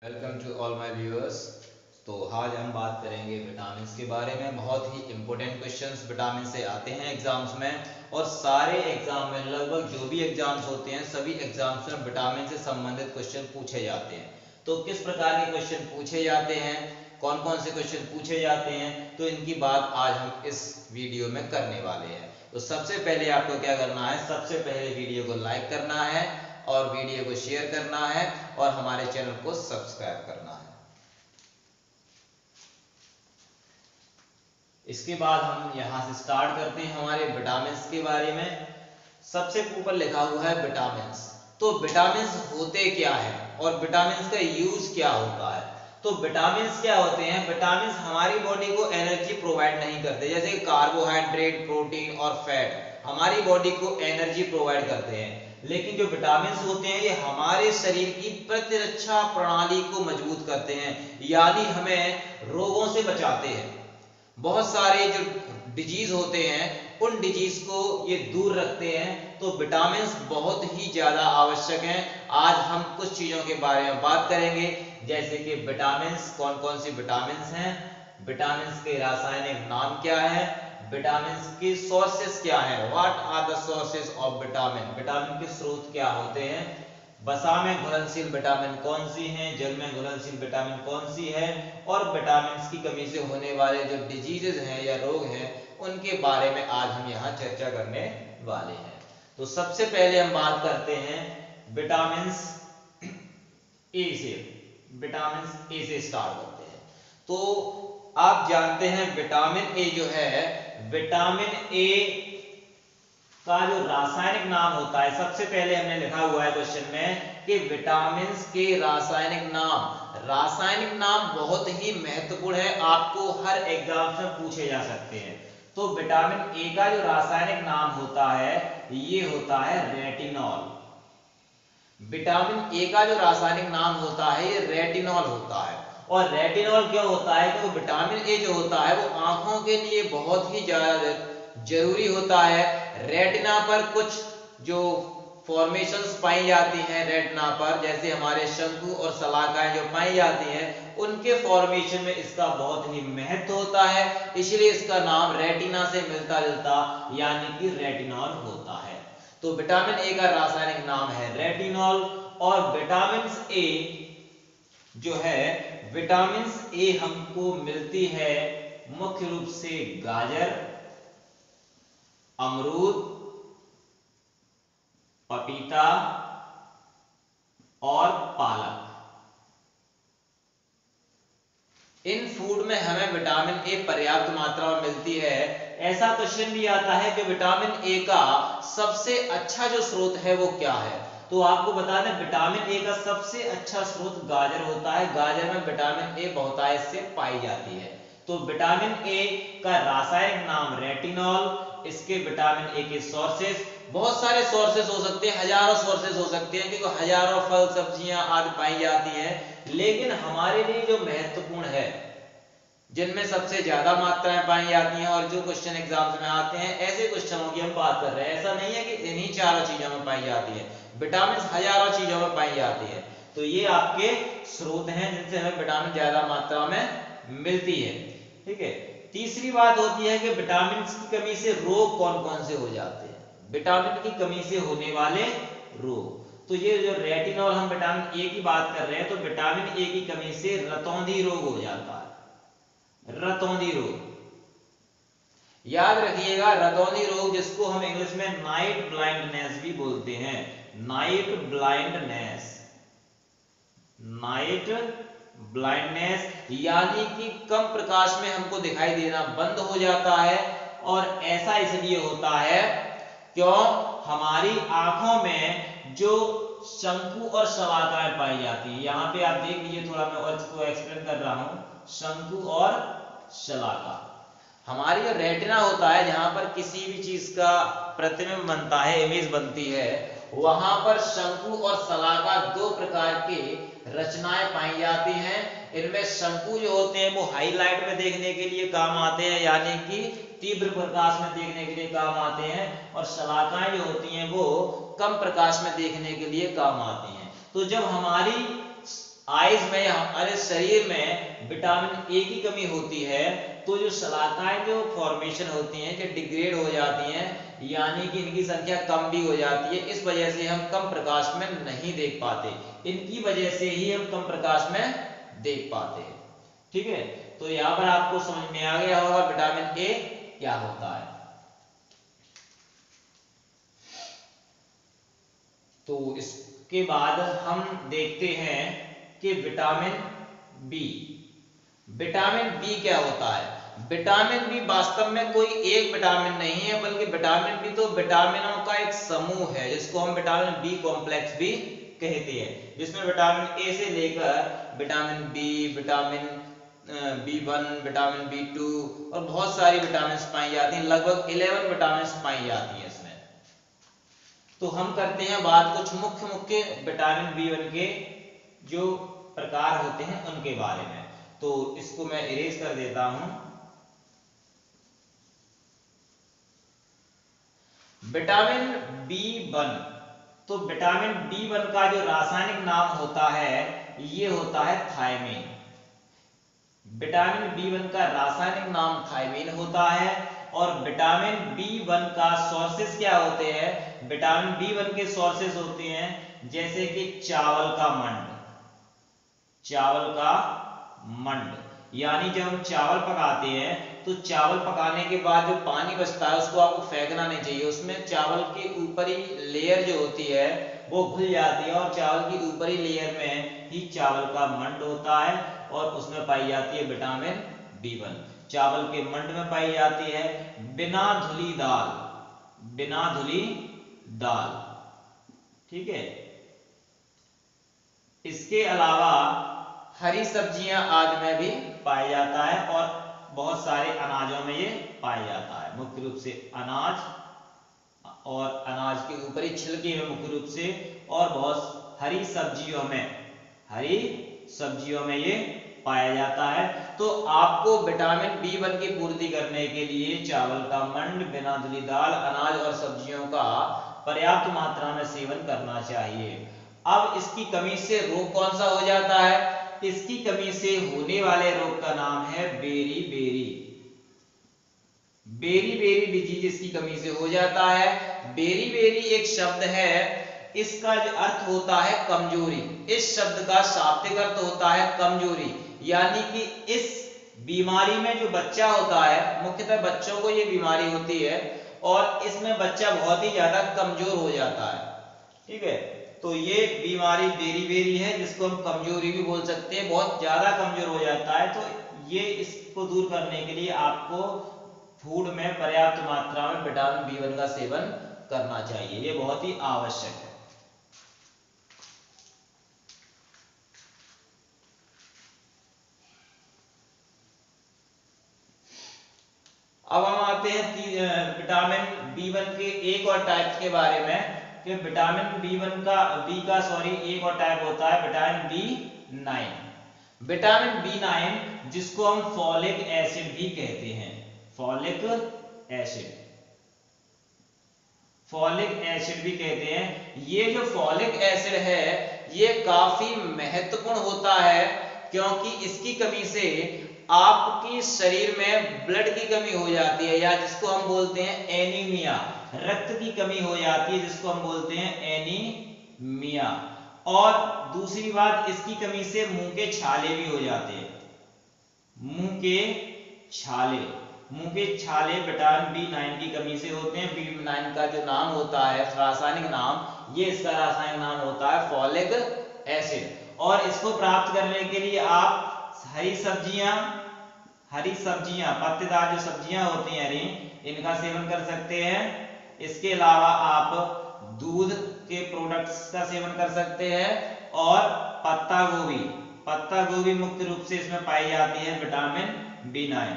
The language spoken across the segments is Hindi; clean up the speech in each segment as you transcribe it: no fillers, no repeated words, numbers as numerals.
Welcome to all my viewers. तो आज हम बात करेंगे विटामिन के बारे में। बहुत ही इंपॉर्टेंट क्वेश्चंस विटामिन से आते हैं एग्जाम्स में, और सारे एग्जाम में लगभग जो भी एग्जाम्स होते हैं सभी एग्जाम्स में विटामिन से संबंधित क्वेश्चन पूछे जाते हैं। तो किस प्रकार के क्वेश्चन पूछे जाते हैं, कौन कौन से क्वेश्चन पूछे जाते हैं, तो इनकी बात आज हम इस वीडियो में करने वाले हैं। तो सबसे पहले आपको क्या करना है, सबसे पहले वीडियो को लाइक करना है और वीडियो को शेयर करना है और हमारे चैनल को सब्सक्राइब करना है। इसके बाद हम यहां से स्टार्ट करते हैं हमारे विटामिन के बारे में। सबसे ऊपर लिखा हुआ है विटामिन। तो विटामिन होते क्या है और विटामिन का यूज क्या होता है। तो विटामिन क्या होते हैं, विटामिन हमारी बॉडी को एनर्जी प्रोवाइड नहीं करते। जैसे कार्बोहाइड्रेट, प्रोटीन और फैट हमारी बॉडी को एनर्जी प्रोवाइड करते हैं, लेकिन जो विटामिन होते हैं ये हमारे शरीर की प्रतिरक्षा प्रणाली को मजबूत करते हैं, यानी हमें रोगों से बचाते हैं। बहुत सारे जो डिजीज होते हैं उन डिजीज को ये दूर रखते हैं। तो विटामिन बहुत ही ज्यादा आवश्यक हैं। आज हम कुछ चीजों के बारे में बात करेंगे, जैसे कि विटामिन कौन कौन सी विटामिन हैं, विटामिन के रासायनिक नाम क्या है, विटामिन के सोर्सेस क्या है, what are the sources of vitamin, vitamin के स्रोत क्या होते हैं, वसा में घुलनशील विटामिन कौन सी हैं, जल में घुलनशील विटामिन कौन सी है, और विटामिन की कमी से होने वाले जो डिजीजेज हैं या रोग हैं उनके बारे में आज हम यहाँ चर्चा करने वाले हैं। तो सबसे पहले हम बात करते हैं विटामिन ए से, विटामिन ए से स्टार्ट करते हैं। तो आप जानते हैं विटामिन ए जो है, विटामिन ए का जो रासायनिक नाम होता है, सबसे पहले हमने लिखा हुआ है क्वेश्चन में कि विटामिन के रासायनिक नाम। रासायनिक नाम बहुत ही महत्वपूर्ण है, आपको हर एग्जाम में पूछे जा सकते हैं। तो विटामिन ए का जो रासायनिक नाम होता है ये होता है रेटिनॉल। विटामिन ए का जो रासायनिक नाम होता है ये रेटिनॉल होता है। और रेटिनॉल क्यों होता है, क्योंकि विटामिन ए जो होता है वो आंखों के लिए बहुत ही ज्यादा जरूरी होता है। रेटिना पर कुछ जो फॉर्मेशंस पाई जाती हैं रेटिना पर, जैसे हमारे शंकु और शलाकाएं जो पाई जाती हैं उनके फॉर्मेशन में इसका बहुत ही महत्व होता है, इसलिए इसका नाम रेटिना से मिलता जुलता यानी कि रेटिनॉल होता है। तो विटामिन ए का रासायनिक नाम है रेटिनॉल। और विटामिन ए जो है, विटामिन ए हमको मिलती है मुख्य रूप से गाजर, अमरूद, पपीता और पालक। इन फूड में हमें विटामिन ए पर्याप्त मात्रा में मिलती है। ऐसा क्वेश्चन भी आता है कि विटामिन ए का सबसे अच्छा जो स्रोत है वो क्या है। तो आपको बता दें विटामिन ए का सबसे अच्छा स्रोत गाजर होता है। गाजर में विटामिन ए बहुतायत से पाई जाती है। तो विटामिन ए का रासायनिक नाम रेटिनॉल। इसके विटामिन ए के सोर्सेस, बहुत सारे सोर्सेस हो सकते हैं, हजारों सोर्सेस हो सकते हैं, क्योंकि हजारों फल सब्जियां आदि पाई जाती हैं, लेकिन हमारे लिए जो महत्वपूर्ण है, जिनमें सबसे ज्यादा मात्राएं पाई जाती हैं और जो क्वेश्चन एग्जाम्स में आते हैं, ऐसे क्वेश्चनों की हम बात कर रहे हैं। ऐसा नहीं है कि इन्हीं चारों चीजों में पाई जाती है, विटामिन हजारों चीजों में पाई जाती है। तो ये आपके स्रोत हैं जिनसे हमें विटामिन ज्यादा मात्रा में मिलती है। ठीक है। तीसरी बात होती है कि विटामिन की कमी से रोग कौन कौन से हो जाते हैं, विटामिन की कमी से होने वाले रोग। तो ये जो रेटिनॉल हम विटामिन ए की बात कर रहे हैं, तो विटामिन ए की कमी से रतौंधी रोग हो जाता है, रतौंधी रोग। याद रखिएगा रतौंधी रोग, जिसको हम इंग्लिश में नाइट ब्लाइंडनेस भी बोलते हैं, नाइट ब्लाइंडनेस, नाइट ब्लाइंडनेस, यानी कि कम प्रकाश में हमको दिखाई देना बंद हो जाता है। और ऐसा इसलिए होता है क्यों, हमारी आंखों में जो शंकु और शलाकाएं पाई जाती है, यहां पे आप देख लीजिए, थोड़ा मैं और इसको एक्सप्लेन कर रहा हूं। शंकु और शलाका, हमारी जो रेटिना होता है, जहां पर किसी भी चीज का प्रतिबिंब बनता है, इमेज बनती है, वहां पर शंकु और शलाका दो प्रकार के रचनाएं पाई जाती हैं। इनमें शंकु जो होते हैं वो हाईलाइट में देखने के लिए काम आते हैं, यानी कि तीव्र प्रकाश में देखने के लिए काम आते हैं, और शलाकाएं जो होती हैं वो कम प्रकाश में देखने के लिए काम आती हैं। तो जब हमारी आइज में हमारे शरीर में विटामिन ए की कमी होती है तो जो शलाकाएं जो फॉर्मेशन होती हैं, जो डिग्रेड हो जाती हैं, यानी कि इनकी संख्या कम भी हो जाती है। इस वजह से हम कम प्रकाश में नहीं देख पाते, इनकी वजह से ही हम कम प्रकाश में देख पाते हैं। ठीक है, तो यहाँ पर आपको समझ में आ गया होगा विटामिन ए क्या होता है। तो इसके बाद हम देखते हैं कि विटामिन बी। विटामिन बी क्या होता है? विटामिन बी वास्तव में कोई एक विटामिन नहीं है, बल्कि विटामिन बी तो विटामिनों का एक समूह है, जिसको हम विटामिन बी कॉम्प्लेक्स भी कहते हैं, जिसमें विटामिन ए से लेकर vitamin B, vitamin B1, vitamin B2 और बहुत सारी विटामिन पाई जाती हैं। लगभग 11 विटामिन पाई जाती हैं इसमें। तो हम करते हैं बात कुछ मुख्य मुख्य विटामिन B1 के जो प्रकार होते हैं उनके बारे में। तो इसको मैं इरेज कर देता हूं। विटामिन B1, तो विटामिन B1 का जो रासायनिक नाम होता है ये होता है थायमीन। विटामिन B1 का रासायनिक नाम थायमीन होता है। और विटामिन B1 का सोर्सेस क्या होते हैं? विटामिन B1 के सोर्सेस होते हैं जैसे कि चावल का मंड, चावल का मंड, यानी जब हम चावल पकाते हैं तो चावल पकाने के बाद जो पानी बचता है उसको आपको फेंकना नहीं चाहिए, उसमें चावल की ऊपरी लेयर जो होती है वो घुल जाती है और चावल की ऊपरी लेयर में ही चावल का मंड होता है और उसमें पाई जाती है विटामिन B1। चावल के मंड में पाई जाती है। बिना धुली दाल, बिना धुली दाल, ठीक है। इसके अलावा हरी सब्जियां आदि में भी पाया जाता है और बहुत सारे अनाजों में ये पाया जाता है, मुख्य रूप से अनाज और अनाज के ऊपरी छिलके में मुख्य रूप से, और बहुत हरी सब्जियों में, हरी सब्जियों में ये पाया जाता है। तो आपको विटामिन B1 की पूर्ति करने के लिए चावल का मंड, बिना धुली दाल, अनाज और सब्जियों का पर्याप्त मात्रा में सेवन करना चाहिए। अब इसकी कमी से रोग कौन सा हो जाता है? इसकी कमी से होने वाले रोग का नाम है berry berry, berry berry disease इसकी कमी से हो जाता है। बेरी बेरी एक शब्द है, इसका जो अर्थ होता है कमजोरी। इस शब्द का शाब्दिक अर्थ होता है कमजोरी, यानी कि इस बीमारी में जो बच्चा होता है, मुख्यतः बच्चों को ये बीमारी होती है और इसमें बच्चा बहुत ही ज्यादा कमजोर हो जाता है। ठीक है, तो ये बीमारी बेरी बेरी है, जिसको हम कमजोरी भी बोल सकते हैं, बहुत ज्यादा कमजोर हो जाता है। तो ये इसको दूर करने के लिए आपको फूड में पर्याप्त मात्रा में विटामिन B1 का सेवन करना चाहिए, ये बहुत ही आवश्यक है। अब हम आते हैं विटामिन B1 के एक और टाइप के बारे में कि विटामिन B1 का एक और टाइप होता है विटामिन B9। विटामिन B9 जिसको हम फॉलिक एसिड भी कहते हैं, फॉलिक एसिड, फॉलिक एसिड भी कहते हैं। ये जो फॉलिक एसिड है ये काफी महत्वपूर्ण होता है, क्योंकि इसकी कमी से आपकी शरीर में ब्लड की कमी हो जाती है, या जिसको हम बोलते हैं एनीमिया, रक्त की कमी हो जाती है, जिसको हम बोलते हैं एनीमिया। और दूसरी बात, इसकी कमी से मुंह के छाले भी हो जाते हैं, मुंह के छाले, मुंह के छाले विटामिन B9 की कमी से होते हैं। B9 का जो नाम होता है रासायनिक नाम, ये इसका रासायनिक नाम होता है फॉलिक एसिड। और इसको प्राप्त करने के लिए आप हरी सब्जियां, पत्तेदार जो सब्जियां होती हैं हरी, इनका सेवन कर सकते हैं। इसके अलावा आप दूध के प्रोडक्ट्स का सेवन कर सकते हैं। और पत्ता गोभी मुख्य रूप से इसमें पाई जाती है विटामिन B9,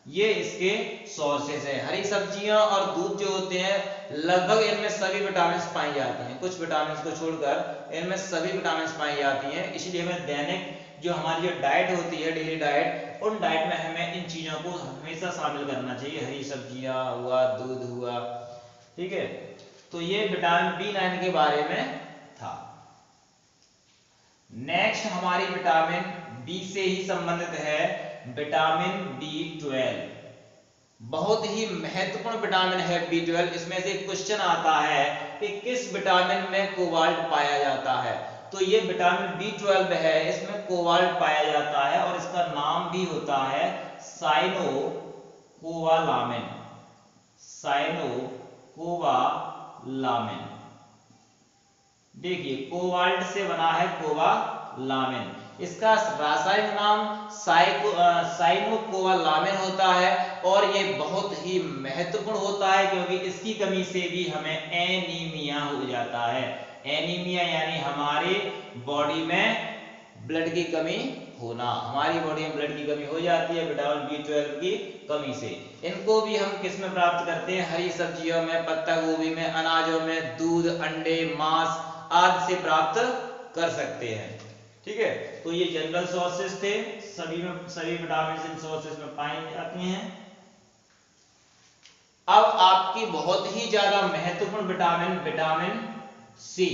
ये इसके सोर्सेस है। हरी सब्जियां और दूध जो होते हैं लगभग इनमें सभी विटामिन पाई जाती हैं, कुछ विटामिन को छोड़कर इनमें सभी विटामिन पाई जाती हैं। इसलिए हमें दैनिक जो हमारी जो डाइट होती है, डेली डाइट, उन डाइट में हमें इन चीजों को हमेशा शामिल करना चाहिए, हरी सब्जियां हुआ, दूध हुआ। ठीक है, तो ये विटामिन B9 के बारे में था। नेक्स्ट हमारी विटामिन बी से ही संबंधित है, विटामिन B12। बहुत ही महत्वपूर्ण विटामिन है B12। इसमें से क्वेश्चन आता है कि किस विटामिन में कोबाल्ट पाया जाता है, तो ये विटामिन B12 है, इसमें कोबाल्ट पाया जाता है और इसका नाम भी होता है साइनोकोबालामिन। साइनोकोबालामिन, देखिए कोबाल्ट से बना है कोबालामिन। इसका रासायनिक नाम साइनोकोबालामिन होता है और ये बहुत ही महत्वपूर्ण होता है क्योंकि इसकी कमी से भी हमें एनीमिया हो जाता है। एनीमिया यानी हमारे बॉडी में ब्लड की कमी होना, हमारी बॉडी में ब्लड की कमी हो जाती है विटामिन B12 की कमी से। इनको भी हम किस में प्राप्त करते हैं, हरी सब्जियों में, पत्ता गोभी में, अनाजों में, दूध, अंडे, मांस आदि से प्राप्त कर सकते हैं। ठीक है, तो ये जनरल सोर्सेस थे, सभी विटामिन इन सोर्सेस में पाई जाती हैं। अब आपकी बहुत ही ज्यादा महत्वपूर्ण vitamin, vitamin C.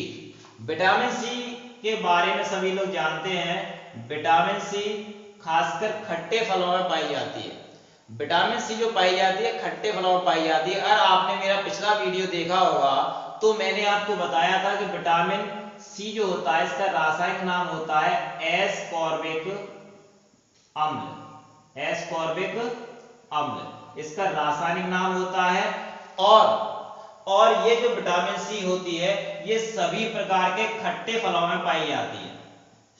Vitamin C के बारे में सभी लोग जानते हैं। विटामिन सी खासकर खट्टे फलों में पाई जाती है। विटामिन सी जो पाई जाती है खट्टे फलों में पाई जाती है। अगर आपने मेरा पिछला वीडियो देखा होगा तो मैंने आपको बताया था कि विटामिन सी जो होता है इसका रासायनिक नाम होता है एस्कॉर्बिक अम्ल। एस्कॉर्बिक अम्ल इसका रासायनिक नाम होता है। और ये जो विटामिन सी होती है ये सभी प्रकार के खट्टे फलों में पाई जाती है।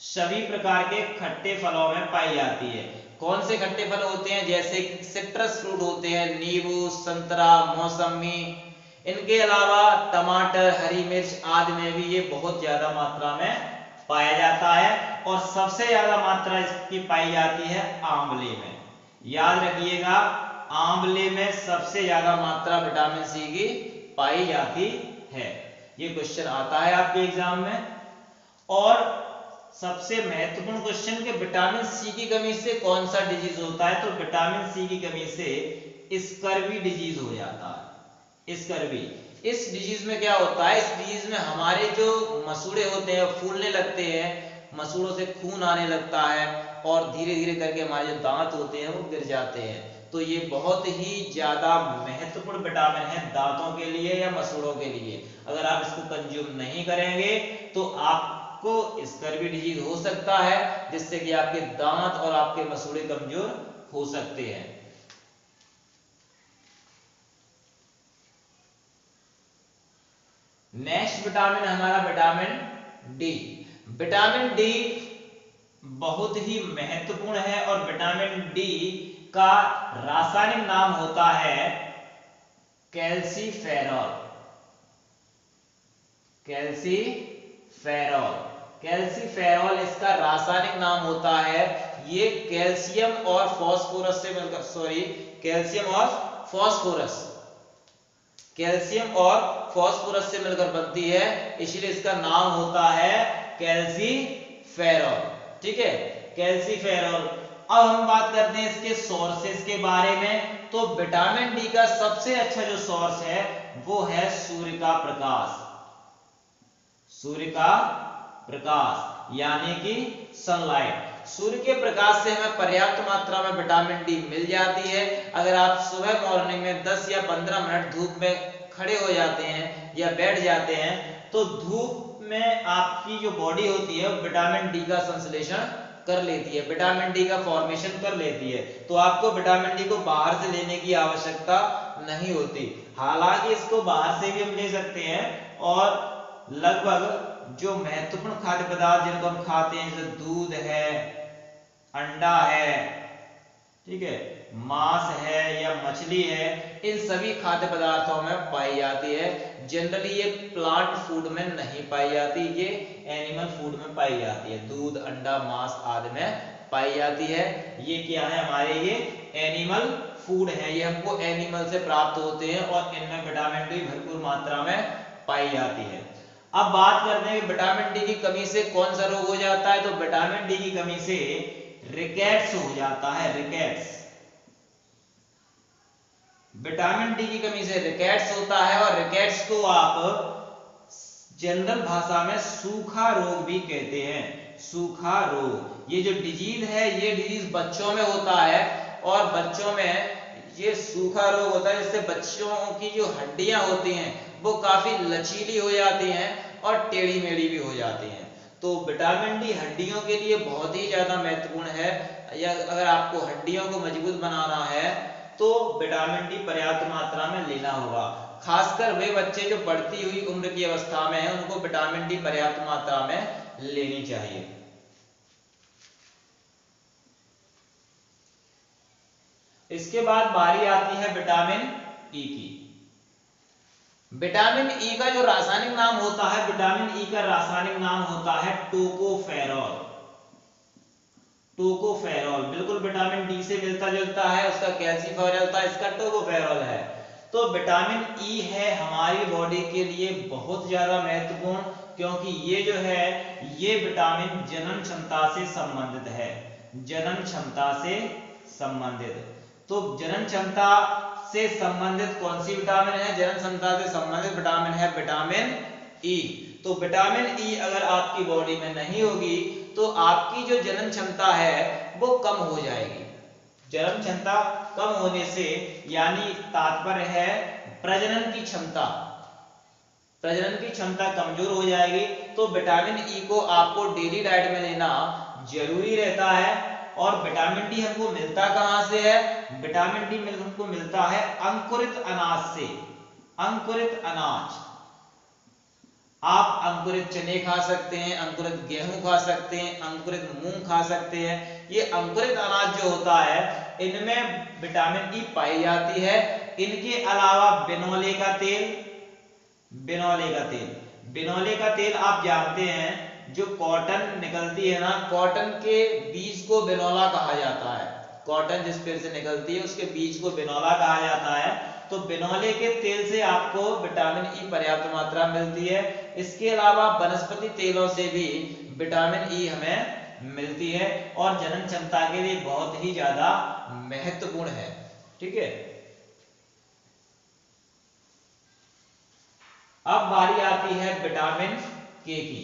सभी प्रकार के खट्टे फलों में पाई जाती है। कौन से खट्टे फल होते हैं, जैसे सिट्रस फ्रूट होते हैं, नींबू, संतरा, मौसमी। इनके अलावा टमाटर, हरी मिर्च आदि में भी ये बहुत ज्यादा मात्रा में पाया जाता है और सबसे ज्यादा मात्रा इसकी पाई जाती है आंवले में। याद रखिएगा, आंवले में सबसे ज्यादा मात्रा विटामिन सी की पाई जाती है। ये क्वेश्चन आता है आपके एग्जाम में। और सबसे महत्वपूर्ण क्वेश्चन कि विटामिन सी की कमी से कौन सा डिजीज होता है, तो विटामिन सी की कमी से स्कर्वी डिजीज हो जाता है। स्कर्वी, इस डिजीज में क्या होता है, इस डिजीज में हमारे जो मसूड़े होते हैं फूलने लगते हैं, मसूड़ों से खून आने लगता है और धीरे धीरे करके हमारे जो दांत होते हैं वो गिर जाते हैं। तो ये बहुत ही ज्यादा महत्वपूर्ण विटामिन है दांतों के लिए या मसूड़ों के लिए। अगर आप इसको कंज्यूम नहीं करेंगे तो आपको स्कर्वी डिजीज हो सकता है, जिससे कि आपके दांत और आपके मसूड़े कमजोर हो सकते हैं। नेक्स्ट विटामिन हमारा विटामिन डी। विटामिन डी बहुत ही महत्वपूर्ण है और विटामिन डी का रासायनिक नाम होता है कैल्सीफेरॉल। कैल्सीफेरॉल, कैल्सीफेरॉल इसका रासायनिक नाम होता है। ये कैल्शियम और फास्फोरस से मिलकर कैल्शियम और फास्फोरस से मिलकर बनती है, इसलिए इसका नाम होता है कैल्सीफेरॉल। ठीक है, कैल्सीफेरॉल। अब हम बात करते हैं इसके सोर्सेस के बारे में। तो विटामिन डी का सबसे अच्छा जो सोर्स है वो है सूर्य का प्रकाश। सूर्य का प्रकाश यानी कि सनलाइट। सूर्य के प्रकाश से हमें पर्याप्त मात्रा में विटामिन डी मिल जाती है। अगर आप सुबह मॉर्निंग में 10 या 15 मिनट धूप में खड़े हो जाते हैं या बैठ जाते हैं तो धूप में आपकी जो बॉडी होती है विटामिन डी का संश्लेषण कर लेती है, विटामिन डी का फॉर्मेशन कर लेती है। तो आपको विटामिन डी को बाहर से लेने की आवश्यकता नहीं होती। हालांकि इसको बाहर से भी हम ले सकते हैं और लगभग जो महत्वपूर्ण खाद्य पदार्थ जिनको हम खाते हैं जैसे दूध है, अंडा है, ठीक है, मांस है या मछली है, इन सभी खाद्य पदार्थों में पाई जाती है। जनरली ये प्लांट फूड में नहीं पाई जाती, ये एनिमल फूड में पाई जाती है। दूध, अंडा, मांस आदि में पाई जाती है। ये क्या है, हमारे ये एनिमल फूड है, ये हमको एनिमल से प्राप्त होते हैं और इनमें विटामिन डी भरपूर मात्रा में पाई जाती है। अब बात करते हैं कि विटामिन डी की कमी से कौन सा रोग हो जाता है, तो विटामिन डी की कमी से रिकेट्स हो जाता है। रिकेट्स, विटामिन डी की कमी से रिकेट्स होता है और रिकेट्स को आप जनरल भाषा में सूखा रोग भी कहते हैं। सूखा रोग। ये जो डिजीज है ये डिजीज बच्चों में होता है और बच्चों में ये सूखा रोग होता है, जिससे बच्चों की जो हड्डियां होती हैं वो काफी लचीली हो जाती हैं और टेढ़ी मेढ़ी भी हो जाती हैं। तो विटामिन डी हड्डियों के लिए बहुत ही ज्यादा महत्वपूर्ण है। या अगर आपको हड्डियों को मजबूत बनाना है तो विटामिन डी पर्याप्त मात्रा में लेना होगा। खासकर वे बच्चे जो बढ़ती हुई उम्र की अवस्था में हैं उनको विटामिन डी पर्याप्त मात्रा में लेनी चाहिए। इसके बाद बारी आती है विटामिन ई की। विटामिन ई का जो रासायनिक नाम होता है, विटामिन ई का रासायनिक नाम होता है टोकोफेरॉल। टोकोफेरॉल बिल्कुल विटामिन डी से मिलता जुलता है, उसका कैल्सिफेरॉल होता है, इसका टोकोफेरॉल है। तो विटामिन ई है हमारी बॉडी के लिए बहुत ज्यादा महत्वपूर्ण, क्योंकि ये जो है ये विटामिन जनन क्षमता से संबंधित है। जनन क्षमता से संबंधित, तो जनन क्षमता से संबंधित कौन सी विटामिन है? जनन क्षमता से संबंधित विटामिन है विटामिन ई। तो विटामिन ई अगर आपकी बॉडी में नहीं होगी तो आपकी जो जनन क्षमता है वो कम हो जाएगी। जनन क्षमता कम होने से यानी तात्पर्य है प्रजनन की क्षमता, प्रजनन की क्षमता कमजोर हो जाएगी। तो विटामिन ई को आपको डेली डाइट में लेना जरूरी रहता है। और विटामिन डी हमको मिलता कहां से है? विटामिन डी हमको मिलता है अंकुरित अनाज से। अंकुरित अनाज, आप अंकुरित चने खा सकते हैं, अंकुरित गेहूं खा सकते हैं, अंकुरित मूंग खा सकते हैं। ये अंकुरित अनाज जो होता है इनमें विटामिन ई पाई जाती है। इनके अलावा बिनोले का तेल, बिनोले का तेल, बिनोले का तेल आप जानते हैं जो कॉटन निकलती है ना, कॉटन के बीज को बिनोला कहा जाता है। कॉटन जिस पेड़ से निकलती है उसके बीज को बिनोला कहा जाता है। तो बिनोले के तेल से आपको विटामिन ई पर्याप्त मात्रा मिलती है। इसके अलावा वनस्पति तेलों से भी विटामिन ई हमें मिलती है और जनन क्षमता के लिए बहुत ही ज्यादा महत्वपूर्ण है। ठीक है, अब बारी आती है विटामिन के की।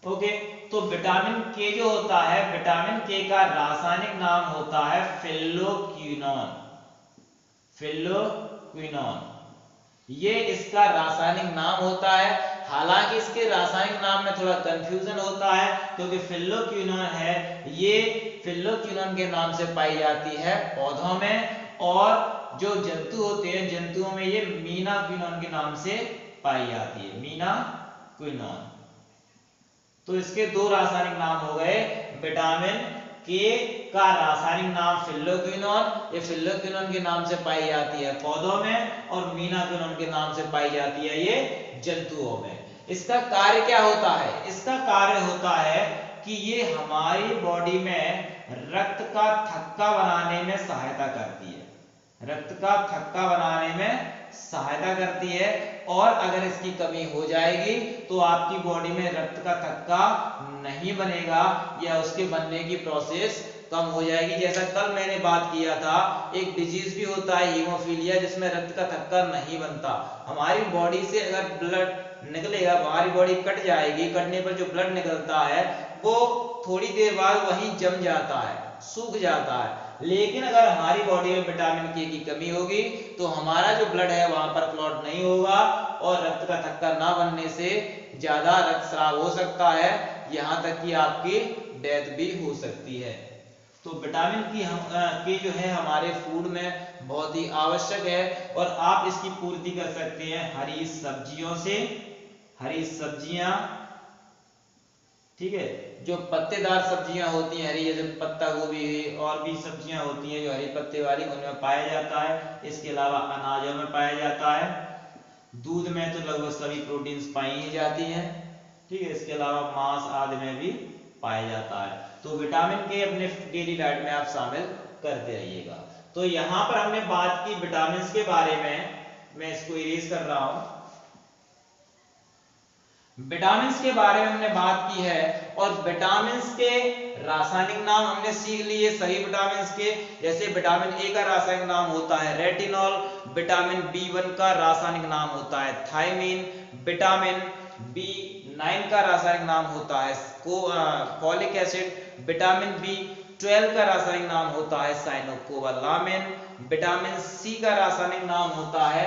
ओके, तो विटामिन के जो होता है, विटामिन के का रासायनिक नाम होता है फिल्लोक्विनोन। फिल्लोक्विनोन ये इसका रासायनिक नाम होता है। हालांकि इसके रासायनिक नाम में थोड़ा कंफ्यूजन होता है, क्योंकि फिल्लोक्विनोन है ये फिल्लोक्विनोन के नाम से पाई जाती है पौधों में, और जो जंतु होते हैं जंतुओं में ये मीनाक्विनोन के नाम से पाई जाती है। मीनाक्विनोन। तो इसके दो रासायनिक नाम हो गए। विटामिन के का रासायनिक नाम फिल्लोक्विनोन, ये फिल्लोक्विनोन के नाम से पाई जाती है पौधों में, और मीनाक्विनोन के नाम से पाई जाती है ये जंतुओं में। इसका कार्य क्या होता है? इसका कार्य होता है कि ये हमारी बॉडी में रक्त का थक्का बनाने में सहायता करती है। रक्त का थक्का बनाने में सहायता करती है, और अगर इसकी कमी हो जाएगी तो आपकी बॉडी में रक्त का थक्का नहीं बनेगा या उसके बनने की प्रोसेस कम हो जाएगी। जैसा कल मैंने बात किया था, एक डिजीज भी होता है हीमोफीलिया, जिसमें रक्त का थक्का नहीं बनता। हमारी बॉडी से अगर ब्लड निकलेगा, हमारी बॉडी कट जाएगी, कटने पर जो ब्लड निकलता है वो थोड़ी देर बाद वहीं जम जाता है, सूख जाता है। लेकिन अगर हमारी बॉडी में विटामिन के की कमी होगी तो हमारा जो ब्लड है वहां पर क्लॉट नहीं होगा और रक्त का थक्का ना बनने से ज्यादा रक्तस्राव हो सकता है, यहां तक कि आपकी डेथ भी हो सकती है। तो विटामिन के जो है हमारे फूड में बहुत ही आवश्यक है, और आप इसकी पूर्ति कर सकते हैं हरी सब्जियों से। हरी सब्जियां, ठीक है, जो पत्तेदार सब्जियां होती हैं हरी, जैसे पत्ता गोभी और भी सब्जियां होती हैं जो हरी पत्ते वाली, उनमें पाया जाता है। इसके अलावा अनाजों में पाया जाता है। दूध में तो लगभग सभी प्रोटीन्स पाई ही जाती हैं। ठीक है, इसके अलावा मांस आदि में भी पाया जाता है। तो विटामिन के अपने डेली डाइट में आप शामिल करते रहिएगा। तो यहाँ पर हमने बात की विटामिन के बारे में, मैं इसको इरेज कर रहा हूं। विटामिन के बारे में हमने बात की है, और विटामिन के रासायनिक नाम हमने सीख लिए सभी विटामिन के। जैसे विटामिन ए का रासायनिक नाम होता है रेटिनॉल, विटामिन B1 का रासायनिक नाम होता है थायमीन, विटामिन B9 B9 का रासायनिक नाम होता है फॉलिक एसिड। विटामिन B12 का रासायनिक नाम होता है साइनोकोबालामिन। विटामिन सी का रासायनिक नाम होता है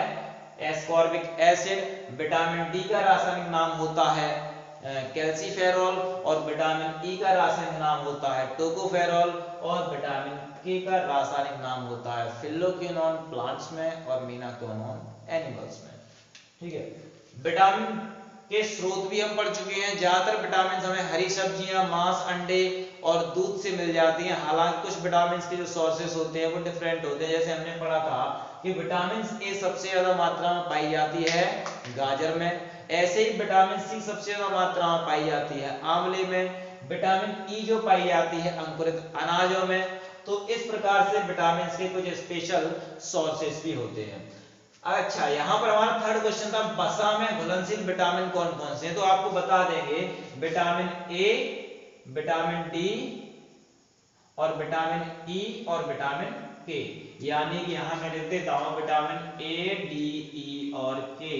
एस्कॉर्बिक एसिड। विटामिन डी का रासायनिक नाम होता है कैल्सीफेरॉल। और विटामिन ई का रासायनिक नाम होता है टोकोफेरॉल। और विटामिन के का रासायनिक नाम होता है फिलोक्विनोन प्लांट्स में और मीनाकोनोन एनिमल्स में। ठीक है, विटामिन के स्रोत भी हम पढ़ चुके हैं। ज्यादातर विटामिन हमें हरी सब्जियां, मांस, अंडे और दूध से मिल जाती हैं। हालांकि कुछ विटामिन के जो सोर्सेस होते हैं वो डिफरेंट होते हैं। जैसे हमने पढ़ा था कि विटामिन ए सबसे ज्यादा मात्रा में पाई जाती है गाजर में। ऐसे ही विटामिन सी सबसे ज्यादा मात्रा में पाई जाती है आंवले में। विटामिन ई जो पाई जाती है अंकुरित अनाजों में। तो इस प्रकार से विटामिन के कुछ स्पेशल सोर्सेस भी होते हैं। अच्छा, यहाँ पर हमारा थर्ड क्वेश्चन था वसा में घुलनशील विटामिन कौन कौन से हैं। तो आपको बता देंगे विटामिन ए, विटामिन डी और विटामिन ई और विटामिन के। यानी कि यहाँ मैं लिख देता हूँ विटामिन ए, डी, ई और के,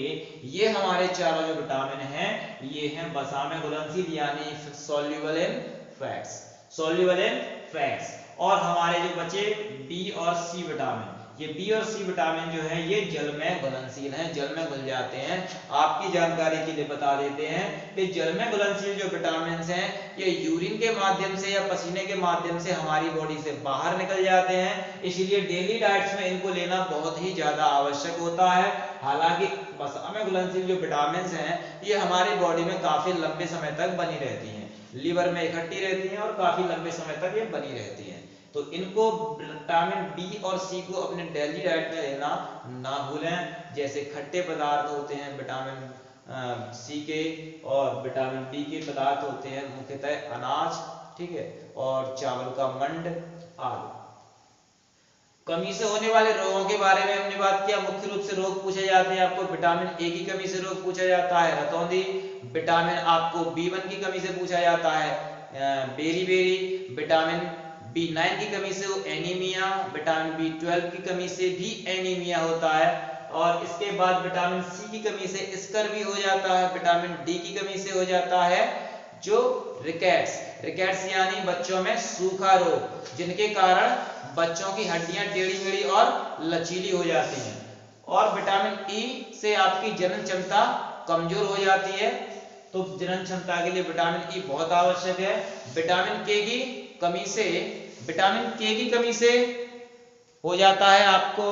ये हमारे चारों जो विटामिन हैं ये हैं वसा में घुलनशील यानी soluble in fats, soluble in fats. और हमारे जो बचे बी और सी विटामिन, ये बी और सी विटामिन जो है ये जल में घुलनशील हैं, जल में घुल जाते हैं। आपकी जानकारी के लिए बता देते हैं कि जल में घुलनशील जो विटामिन हैं ये यूरिन के माध्यम से या पसीने के माध्यम से हमारी बॉडी से बाहर निकल जाते हैं। इसलिए डेली डाइट्स में इनको लेना बहुत ही ज्यादा आवश्यक होता है। हालांकि वसा में घुलनशील जो विटामिन हैं ये हमारी बॉडी में काफी लंबे समय तक बनी रहती हैं, लीवर में इकट्ठी रहती हैं और काफी लंबे समय तक ये बनी रहती हैं। तो इनको विटामिन बी और सी को अपने डेली डाइट में लेना ना भूलें। जैसे खट्टे पदार्थ होते हैं विटामिन सी के और विटामिन बी के पदार्थ होते हैं मुख्यतः अनाज, ठीक है, और चावल का मंड आदि। कमी से होने वाले रोगों के बारे में हमने बात किया। मुख्य रूप से रोग पूछे जाते हैं आपको विटामिन ए की कमी से रोग पूछा जाता है रतौंधी। विटामिन आपको B1 की कमी से पूछा जाता है बेरी। विटामिन B9 की कमी से एनीमिया। विटामिन B12 की कमी से भी एनीमिया होता है। और इसके बाद विटामिन सी की कमी से स्कर्वी हो जाता है। विटामिन डी की कमी से हो जाता है जो रिकेट्स यानी बच्चों में सूखा रोग, जिनके कारण बच्चों की हड्डियां टेढ़ी मेढ़ी और लचीली हो जाती हैं। और विटामिन ई से आपकी जनन क्षमता कमजोर हो जाती है। तो जनन क्षमता के लिए विटामिन ई बहुत आवश्यक है। विटामिन के की कमी से हो जाता है आपको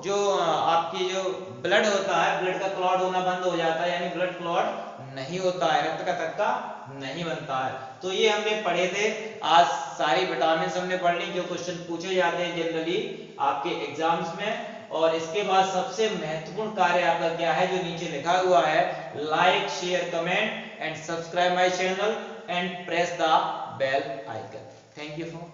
जो आपकी जो ब्लड होता है, ब्लड का क्लॉट होना बंद हो जाता है, यानी ब्लड क्लॉट नहीं होता है, रक्त का थक्का नहीं बनता है। तो ये हमने पढ़े थे। आज सारी विटामिन हमने पढ़ ली जो क्वेश्चन पूछे जाते हैं जनरली आपके एग्जाम्स में। और इसके बाद सबसे महत्वपूर्ण कार्य आपका क्या है जो नीचे लिखा हुआ है, like, share, comment and subscribe my channel and press the bell icon. Thank you for